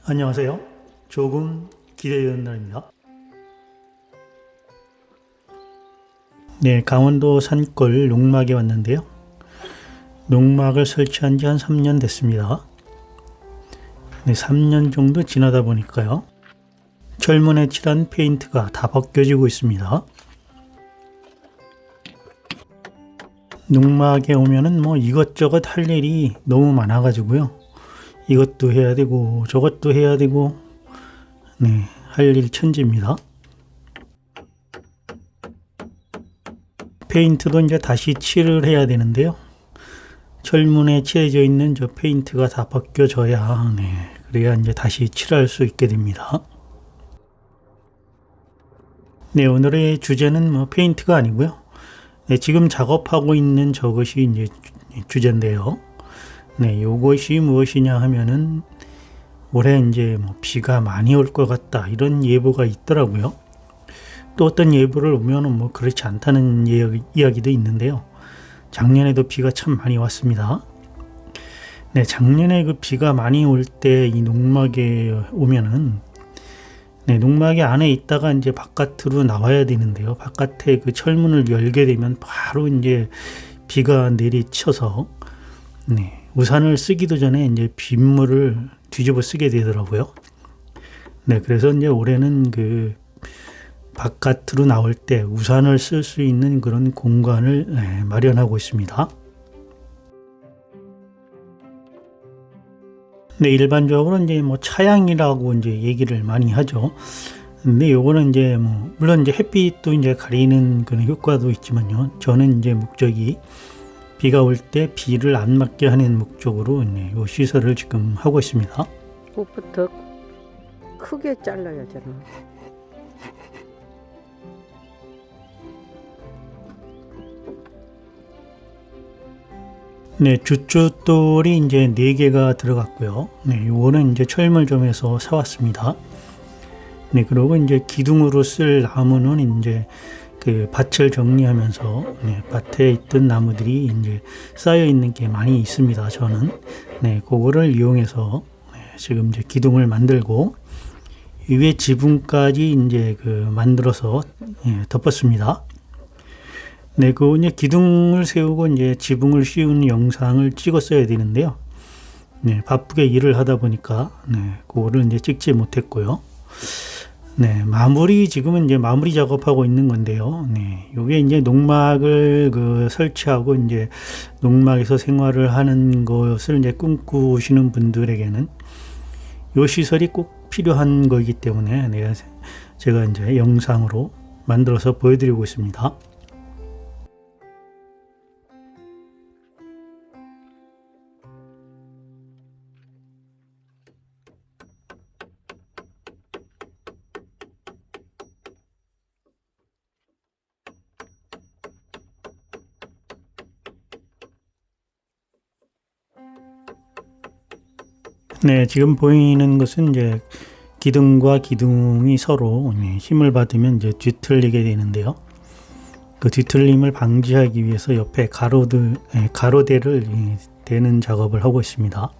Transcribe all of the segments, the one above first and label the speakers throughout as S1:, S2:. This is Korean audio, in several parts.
S1: 안녕하세요. 조금 기대되는 날입니다. 네, 강원도 산골 농막에 왔는데요. 농막을 설치한 지 한 3년 됐습니다. 네, 3년 정도 지나다 보니까요. 철문에 칠한 페인트가 다 벗겨지고 있습니다. 농막에 오면은 이것저것 할 일이 너무 많아가지고요. 이것도 해야 되고 저것도 해야 되고 네, 할 일 천지입니다. 페인트도 이제 다시 칠을 해야 되는데요. 철문에 칠해져 있는 저 페인트가 다 벗겨져야 그래야 이제 다시 칠할 수 있게 됩니다. 네, 오늘의 주제는 페인트가 아니고요. 네, 지금 작업하고 있는 저것이 이제 주제인데요. 네, 요것이 무엇이냐 하면은 올해 이제 비가 많이 올 것 같다 이런 예보가 있더라고요. 또 어떤 예보를 보면은 그렇지 않다는 이야기도 있는데요. 작년에도 비가 참 많이 왔습니다. 네, 작년에 그 비가 많이 올 때 이 농막에 오면은 네, 농막에 안에 있다가 이제 바깥으로 나와야 되는데요. 바깥에 그 철문을 열게 되면 바로 이제 비가 내리쳐서 네, 우산을 쓰기도 전에 이제 빗물을 뒤집어 쓰게 되더라고요. 네, 그래서 이제 올해는 그 바깥으로 나올 때 우산을 쓸 수 있는 그런 공간을 마련하고 있습니다. 네, 일반적으로 이제 차양이라고 이제 얘기를 많이 하죠. 근데 요거는 이제 물론 이제 햇빛도 이제 가리는 그런 효과도 있지만요. 저는 이제 목적이 비가 올 때 비를 안 맞게 하는 목적으로 이 시설을 지금 하고 있습니다.
S2: 꽃부터 크게 잘라야 되나?
S1: 네, 쭈쭈돌이 이제 4개가 들어갔고요. 네, 요거는 이제 철물점에서 사왔습니다. 네, 그리고 이제 기둥으로 쓸 나무는 이제 그 밭을 정리하면서 밭에 있던 나무들이 이제 쌓여 있는 게 많이 있습니다. 저는 그거를 이용해서 지금 이제 기둥을 만들고 위에 지붕까지 이제 그 만들어서 덮었습니다. 네, 그 이제 기둥을 세우고 이제 지붕을 씌우는 영상을 찍었어야 되는데요. 네, 바쁘게 일을 하다 보니까 그거를 이제 찍지 못했고요. 네, 지금은 이제 마무리 작업하고 있는 건데요. 네, 요게 이제 농막을 설치하고 이제 농막에서 생활을 하는 것을 이제 꿈꾸시는 분들에게는 요 시설이 꼭 필요한 거기 때문에 제가 이제 영상으로 만들어서 보여드리고 있습니다. 네, 지금 보이는 것은 이제 기둥과 기둥이 서로 힘을 받으면 이제 뒤틀리게 되는데요. 그 뒤틀림을 방지하기 위해서 옆에 가로대를 대는 작업을 하고 있습니다.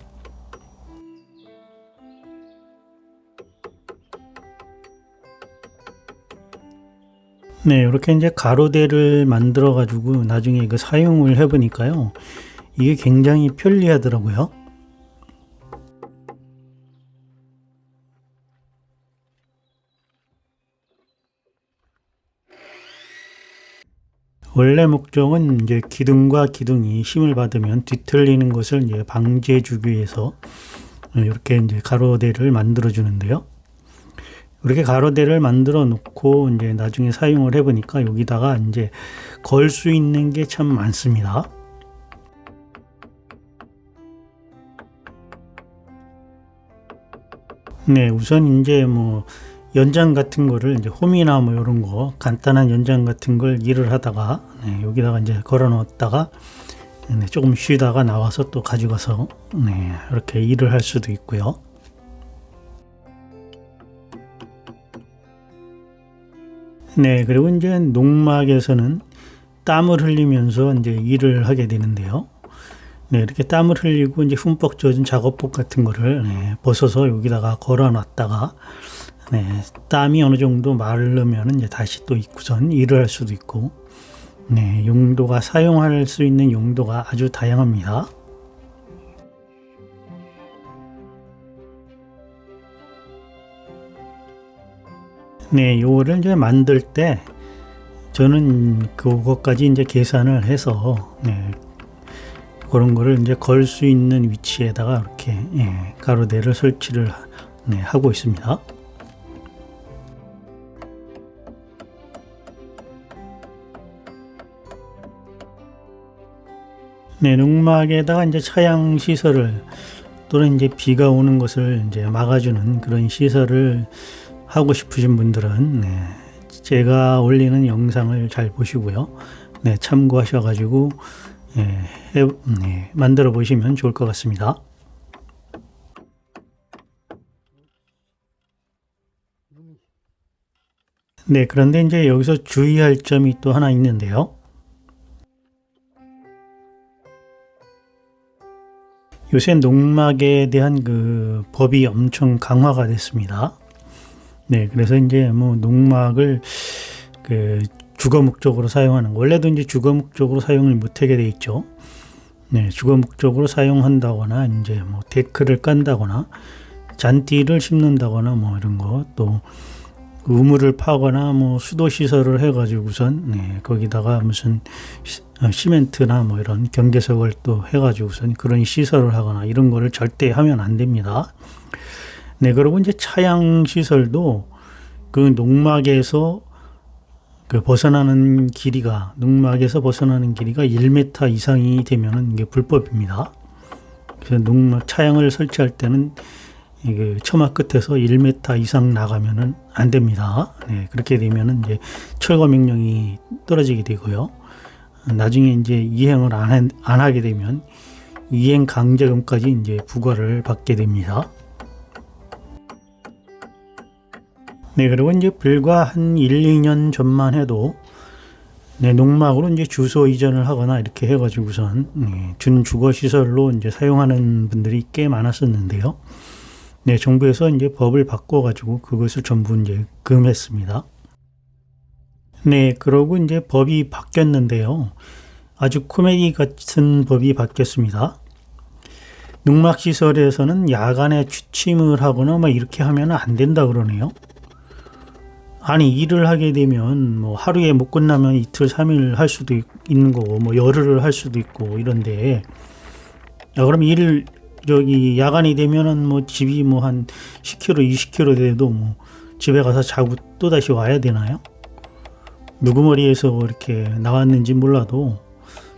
S1: 네, 이렇게 이제 가로대를 만들어 가지고 나중에 사용을 해 보니까요. 이게 굉장히 편리하더라고요. 원래 목적은 이제 기둥과 기둥이 힘을 받으면 뒤틀리는 것을 이제 방지해 주기 위해서 이렇게 이제 가로대를 만들어 주는데요. 이렇게 가로대를 만들어 놓고 이제 나중에 사용을 해 보니까 여기다가 이제 걸 수 있는 게 참 많습니다. 네, 우선 이제 연장 같은 거를 이제 홈이나 이런 거 간단한 연장 같은 걸 일을 하다가 여기다가 이제 걸어 놓았다가 조금 쉬다가 나와서 또 가져가서 이렇게 일을 할 수도 있고요. 네, 그리고 이제 농막에서는 땀을 흘리면서 이제 일을 하게 되는데요. 네, 이렇게 땀을 흘리고 이제 흠뻑 젖은 작업복 같은 거를 벗어서 여기다가 걸어놨다가 땀이 어느 정도 마르면 이제 다시 또 입고선 일을 할 수도 있고, 용도가 사용할 수 있는 용도가 아주 다양합니다. 요거를 이제 만들 때 저는 그것까지 이제 계산을 해서 그런 거를 이제 걸 수 있는 위치에다가 이렇게 가로대를 설치를 하고 있습니다. 농막에다가 이제 차양 시설을 또는 이제 비가 오는 것을 이제 막아주는 그런 시설을 하고 싶으신 분들은 제가 올리는 영상을 잘 보시고요. 참고하셔가지고 만들어 보시면 좋을 것 같습니다. 그런데 이제 여기서 주의할 점이 또 하나 있는데요. 요새 농막에 대한 그 법이 엄청 강화가 됐습니다. 그래서 이제 뭐 농막을 그 주거 목적으로 사용하는 거, 원래도 이제 주거 목적으로 사용을 못하게 돼 있죠. 주거 목적으로 사용한다거나 이제 뭐 데크를 깐다거나 잔디를 심는다거나 뭐 이런 거, 또 우물을 파거나 뭐 수도 시설을 해가지고선 거기다가 무슨 시멘트나 뭐 이런 경계석을 또 해가지고선 그런 시설을 하거나 이런 거를 절대 하면 안 됩니다. 그리고 이제 차양 시설도 그 농막에서 벗어나는 길이가 1m 이상이 되면은 이게 불법입니다. 그래서 농막 차양을 설치할 때는 그 처마 끝에서 1m 이상 나가면은 안 됩니다. 그렇게 되면은 이제 철거 명령이 떨어지게 되고요. 나중에 이제 이행을 안 하게 되면 이행 강제금까지 이제 부과를 받게 됩니다. 그리고 이제 불과 한 1, 2년 전만 해도 농막으로 이제 주소 이전을 하거나 이렇게 해가지고선 준주거 시설로 이제 사용하는 분들이 꽤 많았었는데요. 정부에서 이제 법을 바꿔가지고 그것을 전부 이제 금했습니다. 그러고 이제 법이 바뀌었는데요. 아주 코미디 같은 법이 바뀌었습니다. 농막 시설에서는 야간에 취침을 하거나 막 이렇게 하면 안 된다 그러네요. 아니, 일을 하게 되면 뭐 하루에 못 끝나면 이틀, 3일 할 수도 있는 거고, 뭐 열흘을 할 수도 있고 이런데, 그럼 야간이 되면은 뭐 집이 뭐 한 10km, 20km 돼도 뭐 집에 가서 자고 또 다시 와야 되나요? 누구 머리에서 이렇게 나왔는지 몰라도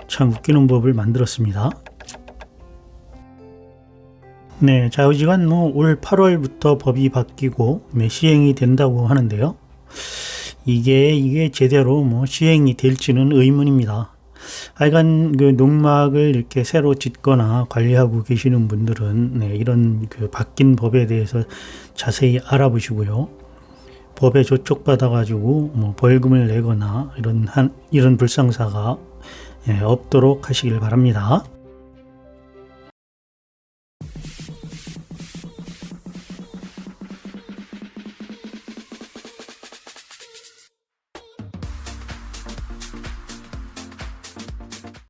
S1: 참 웃기는 법을 만들었습니다. 좌우지간 뭐 올 8월부터 법이 바뀌고 시행이 된다고 하는데요. 이게 제대로 뭐 시행이 될지는 의문입니다. 하여간 그 농막을 이렇게 새로 짓거나 관리하고 계시는 분들은 이런 그 바뀐 법에 대해서 자세히 알아보시고요. 법에 조촉받아가지고 뭐 벌금을 내거나 이런 불상사가 없도록 하시길 바랍니다.